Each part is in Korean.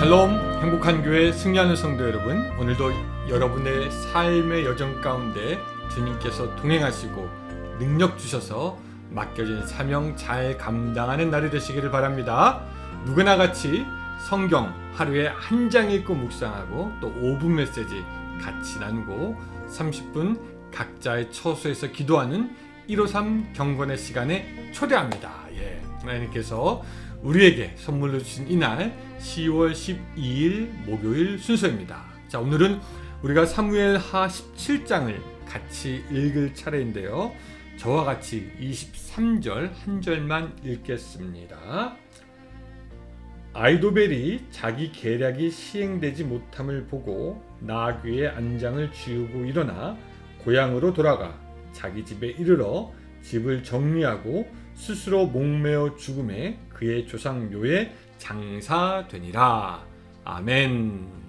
샬롬, 행복한 교회 승리하는 성도 여러분, 오늘도 여러분의 삶의 여정 가운데 주님께서 동행하시고 능력 주셔서 맡겨진 사명 잘 감당하는 날이 되시기를 바랍니다. 누구나 같이 성경 하루에 한 장 읽고 묵상하고 또 5분 메시지 같이 나누고 30분 각자의 처소에서 기도하는 153 경건의 시간에 초대합니다. 하나님께서 우리에게 선물로 주신 이날 10월 12일 목요일 순서입니다. 자, 오늘은 우리가 사무엘하 17장을 같이 읽을 차례인데요. 저와 같이 23절 한 절만 읽겠습니다. 아이도벨이 자기 계략이 시행되지 못함을 보고 나귀의 안장을 쥐우고 일어나 고향으로 돌아가 자기 집에 이르러 집을 정리하고 스스로 목매어 죽음에 그의 조상 묘에 장사되니라. 아멘.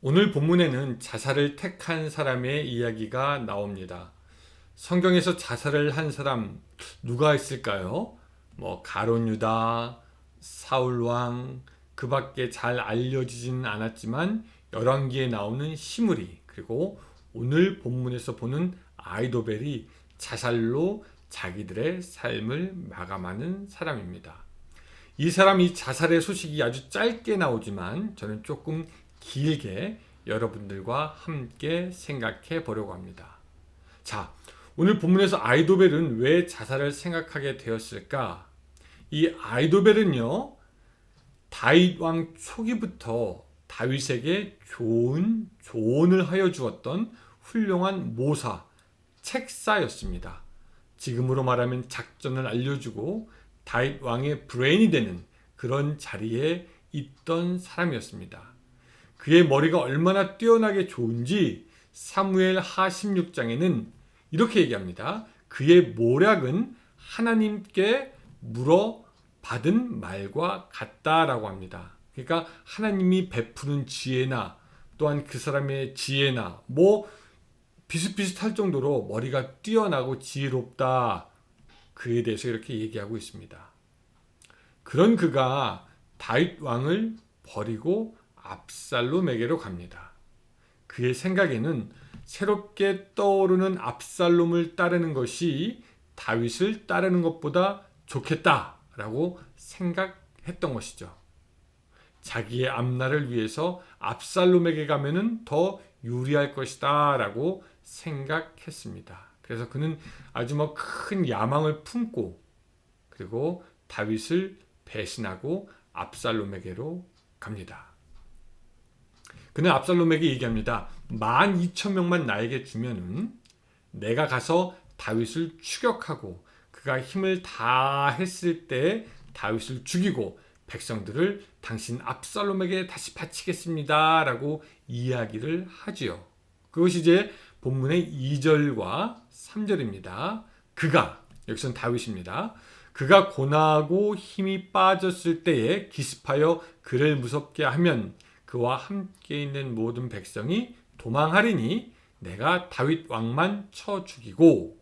오늘 본문에는 자살을 택한 사람의 이야기가 나옵니다. 성경에서 자살을 한 사람 누가 있을까요? 가룟 유다, 사울 왕, 그 밖에 잘 알려지지는 않았지만 열왕기에 나오는 시므리, 그리고 오늘 본문에서 보는 아이도벨이 자살로 자기들의 삶을 마감하는 사람입니다. 이 사람이 자살의 소식이 아주 짧게 나오지만 저는 조금 길게 여러분들과 함께 생각해 보려고 합니다. 자, 오늘 본문에서 아이도벨은 왜 자살을 생각하게 되었을까? 이 아이도벨은요, 다윗 왕 초기부터 다윗에게 좋은 조언을 하여 주었던 훌륭한 모사, 책사였습니다. 지금으로 말하면 작전을 알려주고 다윗 왕의 브레인이 되는 그런 자리에 있던 사람이었습니다. 그의 머리가 얼마나 뛰어나게 좋은지 사무엘하 16장에는 이렇게 얘기합니다. 그의 모략은 하나님께 물어 받은 말과 같다라고 합니다. 그러니까 하나님이 베푸는 지혜나 또한 그 사람의 지혜나 비슷비슷할 정도로 머리가 뛰어나고 지혜롭다. 그에 대해서 이렇게 얘기하고 있습니다. 그런 그가 다윗 왕을 버리고 압살롬에게로 갑니다. 그의 생각에는 새롭게 떠오르는 압살롬을 따르는 것이 다윗을 따르는 것보다 좋겠다라고 생각했던 것이죠. 자기의 앞날을 위해서 압살롬에게 가면은 더 유리할 것이다 라고 생각했습니다. 그래서 그는 아주 큰 야망을 품고 그리고 다윗을 배신하고 압살롬에게로 갑니다. 그는 압살롬에게 얘기합니다. 12,000명만 나에게 주면은 내가 가서 다윗을 추격하고 그가 힘을 다 했을 때 다윗을 죽이고 백성들을 당신 압살롬에게 다시 바치겠습니다 라고 이야기를 하지요. 그것이 이제 본문의 2절과 3절입니다. 그가, 여기서는 다윗입니다. 그가 고나고 힘이 빠졌을 때에 기습하여 그를 무섭게 하면 그와 함께 있는 모든 백성이 도망하리니 내가 다윗 왕만 쳐 죽이고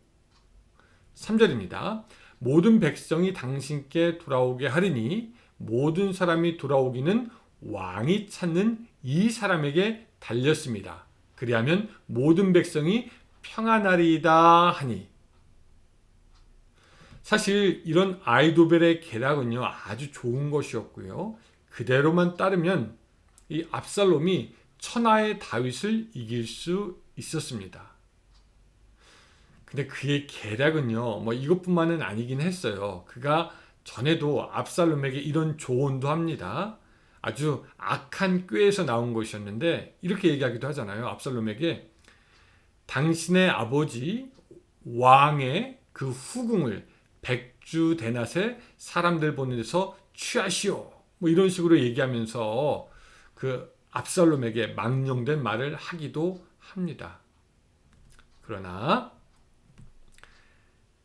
3절입니다. 모든 백성이 당신께 돌아오게 하리니 모든 사람이 돌아오기는 왕이 찾는 이 사람에게 달렸습니다. 그리하면 모든 백성이 평안하리이다 하니. 사실 이런 아이도벨의 계략은요 아주 좋은 것이었고요. 그대로만 따르면 이 압살롬이 천하의 다윗을 이길 수 있었습니다. 근데 그의 계략은요 이것뿐만은 아니긴 했어요. 그가 전에도 압살롬에게 이런 조언도 합니다. 아주 악한 꾀에서 나온 것이었는데 이렇게 얘기하기도 하잖아요. 압살롬에게 당신의 아버지 왕의 그 후궁을 백주 대낮에 사람들 보는 데서 취하시오. 이런 식으로 얘기하면서 그 압살롬에게 망령된 말을 하기도 합니다. 그러나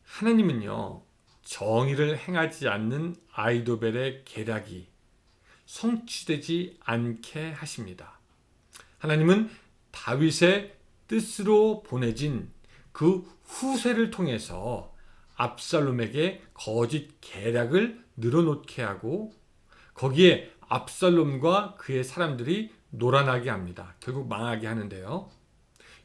하나님은요 정의를 행하지 않는 아이도벨의 계략이 성취되지 않게 하십니다. 하나님은 다윗의 뜻으로 보내진 그 후세를 통해서 압살롬에게 거짓 계략을 늘어놓게 하고 거기에 압살롬과 그의 사람들이 놀아나게 합니다. 결국 망하게 하는데요.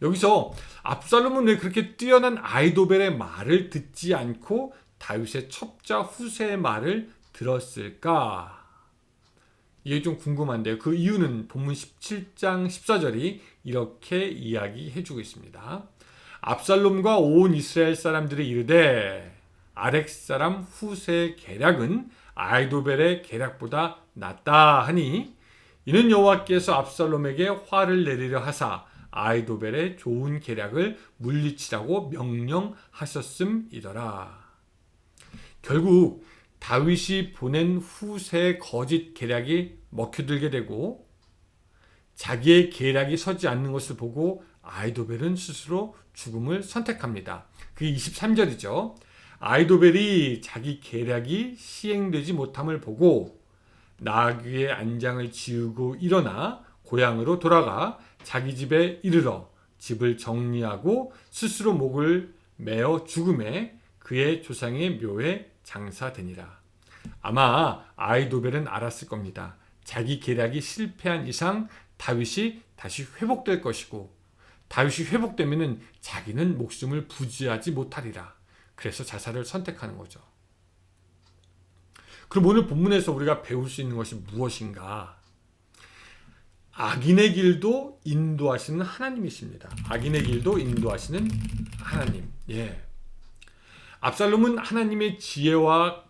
여기서 압살롬은 왜 그렇게 뛰어난 아히도벨의 말을 듣지 않고 다윗의 첩자 후세의 말을 들었을까? 이게 좀 궁금한데요. 그 이유는 본문 17장 14절이 이렇게 이야기해주고 있습니다. 압살롬과 온 이스라엘 사람들이 이르되 아렉 사람 후세의 계략은 아히도벨의 계략보다 낫다 하니 이는 여호와께서 압살롬에게 화를 내리려 하사 아히도벨의 좋은 계략을 물리치라고 명령하셨음이더라. 결국 다윗이 보낸 후세의 거짓 계략이 먹혀들게 되고 자기의 계략이 서지 않는 것을 보고 아히도벨은 스스로 죽음을 선택합니다. 그게 23절이죠. 아히도벨이 자기 계략이 시행되지 못함을 보고 나귀의 안장을 지우고 일어나 고향으로 돌아가 자기 집에 이르러 집을 정리하고 스스로 목을 메어 죽음에 그의 조상의 묘에 장사되니라. 아마 아히도벨은 알았을 겁니다. 자기 계략이 실패한 이상 다윗이 다시 회복될 것이고 다윗이 회복되면 자기는 목숨을 부지하지 못하리라. 그래서 자살을 선택하는 거죠. 그럼 오늘 본문에서 우리가 배울 수 있는 것이 무엇인가? 악인의 길도 인도하시는 하나님이십니다. 악인의 길도 인도하시는 하나님. 예. 압살롬은 하나님의 지혜와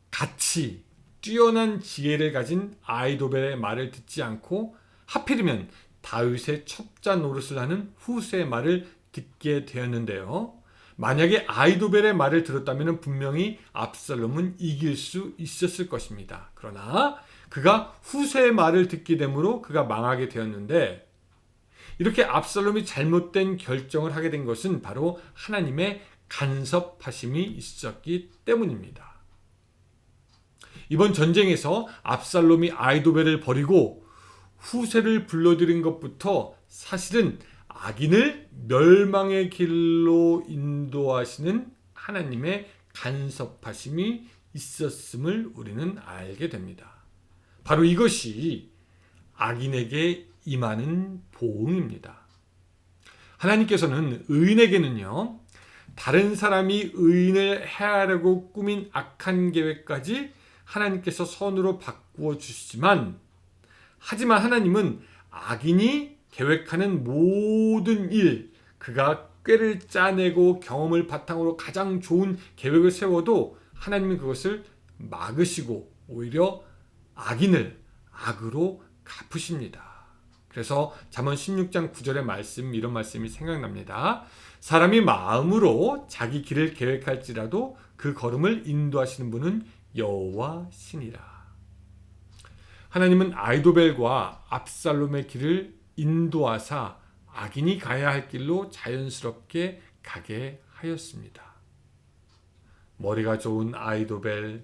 같이 뛰어난 지혜를 가진 아히도벨의 말을 듣지 않고 하필이면 다윗의 첩자 노릇을 하는 후세의 말을 듣게 되었는데요. 만약에 아히도벨의 말을 들었다면 분명히 압살롬은 이길 수 있었을 것입니다. 그러나 그가 후세의 말을 듣게 되므로 그가 망하게 되었는데 이렇게 압살롬이 잘못된 결정을 하게 된 것은 바로 하나님의 간섭하심이 있었기 때문입니다. 이번 전쟁에서 압살롬이 아히도벨을 버리고 후세를 불러들인 것부터 사실은 악인을 멸망의 길로 인도하시는 하나님의 간섭하심이 있었음을 우리는 알게 됩니다. 바로 이것이 악인에게 임하는 보응입니다. 하나님께서는 의인에게는요, 다른 사람이 의인을 해하려고 꾸민 악한 계획까지 하나님께서 선으로 바꾸어 주시지만, 하지만 하나님은 악인이 계획하는 모든 일, 그가 꾀를 짜내고 경험을 바탕으로 가장 좋은 계획을 세워도 하나님은 그것을 막으시고 오히려 악인을 악으로 갚으십니다. 그래서 잠언 16장 9절의 말씀, 이런 말씀이 생각납니다. 사람이 마음으로 자기 길을 계획할지라도 그 걸음을 인도하시는 분은 여호와시니라. 하나님은 아히도벨과 압살롬의 길을 인도하사 악인이 가야 할 길로 자연스럽게 가게 하였습니다. 머리가 좋은 아히도벨,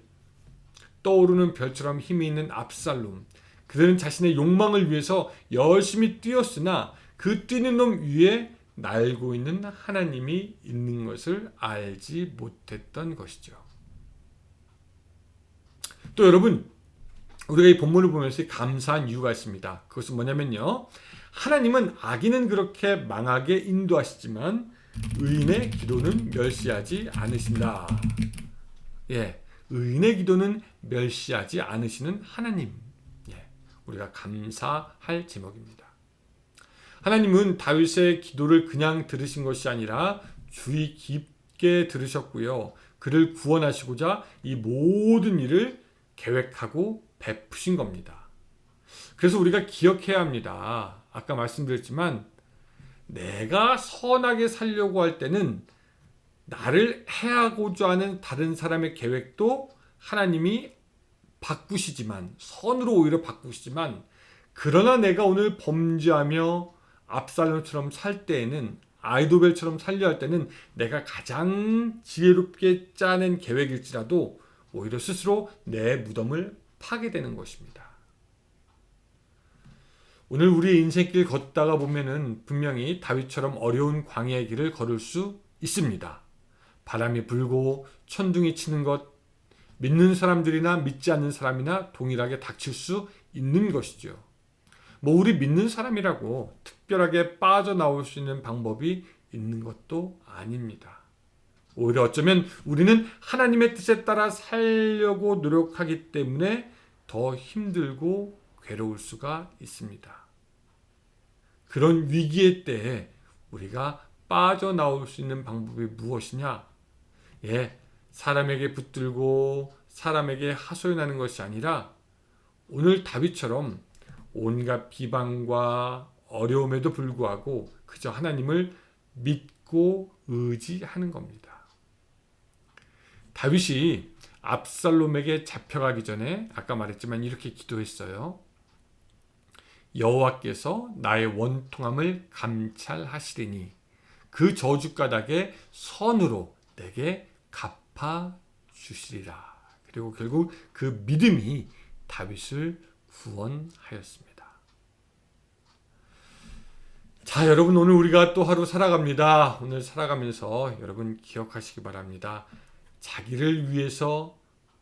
떠오르는 별처럼 힘이 있는 압살롬, 그들은 자신의 욕망을 위해서 열심히 뛰었으나 그 뛰는 놈 위에 날고 있는 하나님이 있는 것을 알지 못했던 것이죠. 또 여러분, 우리가 이 본문을 보면서 감사한 이유가 있습니다. 그것은 뭐냐면요, 하나님은 악인은 그렇게 망하게 인도하시지만 의인의 기도는 멸시하지 않으신다. 예, 의인의 기도는 멸시하지 않으시는 하나님. 예, 우리가 감사할 제목입니다. 하나님은 다윗의 기도를 그냥 들으신 것이 아니라 주의 깊게 들으셨고요, 그를 구원하시고자 이 모든 일을 계획하고 베푸신 겁니다. 그래서 우리가 기억해야 합니다. 아까 말씀드렸지만 내가 선하게 살려고 할 때는 나를 해하고자 하는 다른 사람의 계획도 하나님이 바꾸시지만, 선으로 오히려 바꾸시지만, 그러나 내가 오늘 범죄하며 압살롬처럼 살 때에는, 아히도벨처럼 살려 할 때는 내가 가장 지혜롭게 짜낸 계획일지라도 오히려 스스로 내 무덤을 파게 되는 것입니다. 오늘 우리의 인생길 걷다가 보면은 분명히 다윗처럼 어려운 광야의 길을 걸을 수 있습니다. 바람이 불고 천둥이 치는 것, 믿는 사람들이나 믿지 않는 사람이나 동일하게 닥칠 수 있는 것이죠. 우리 믿는 사람이라고 특별하게 빠져나올 수 있는 방법이 있는 것도 아닙니다. 오히려 어쩌면 우리는 하나님의 뜻에 따라 살려고 노력하기 때문에 더 힘들고 괴로울 수가 있습니다. 그런 위기의 때에 우리가 빠져나올 수 있는 방법이 무엇이냐? 사람에게 붙들고 사람에게 하소연하는 것이 아니라 오늘 다윗처럼 온갖 비방과 어려움에도 불구하고 그저 하나님을 믿고 의지하는 겁니다. 다윗이 압살롬에게 잡혀가기 전에 아까 말했지만 이렇게 기도했어요. 여호와께서 나의 원통함을 감찰하시리니 그 저주가닥에 선으로 내게 갚아주시리라. 그리고 결국 그 믿음이 다윗을 구원하였습니다. 자, 여러분, 오늘 우리가 또 하루 살아갑니다. 오늘 살아가면서 여러분 기억하시기 바랍니다. 자기를 위해서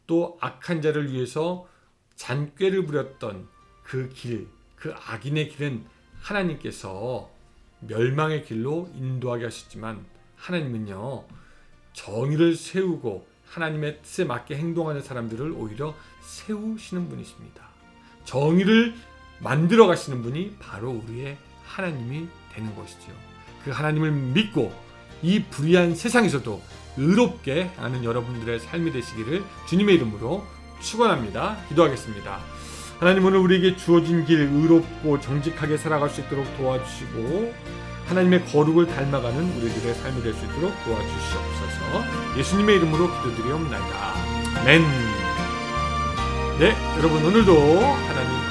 또 악한 자를 위해서 잔꾀를 부렸던 그 길, 그 악인의 길은 하나님께서 멸망의 길로 인도하게 하셨지만 하나님은요, 정의를 세우고 하나님의 뜻에 맞게 행동하는 사람들을 오히려 세우시는 분이십니다. 정의를 만들어 가시는 분이 바로 우리의 하나님이 되는 것이죠. 그 하나님을 믿고 이 불의한 세상에서도 의롭게 하는 여러분들의 삶이 되시기를 주님의 이름으로 축원합니다. 기도하겠습니다. 하나님, 오늘 우리에게 주어진 길 의롭고 정직하게 살아갈 수 있도록 도와주시고 하나님의 거룩을 닮아가는 우리들의 삶이 될 수 있도록 도와주시옵소서. 예수님의 이름으로 기도드리옵나이다. 아멘. 네, 여러분, 오늘도 하나님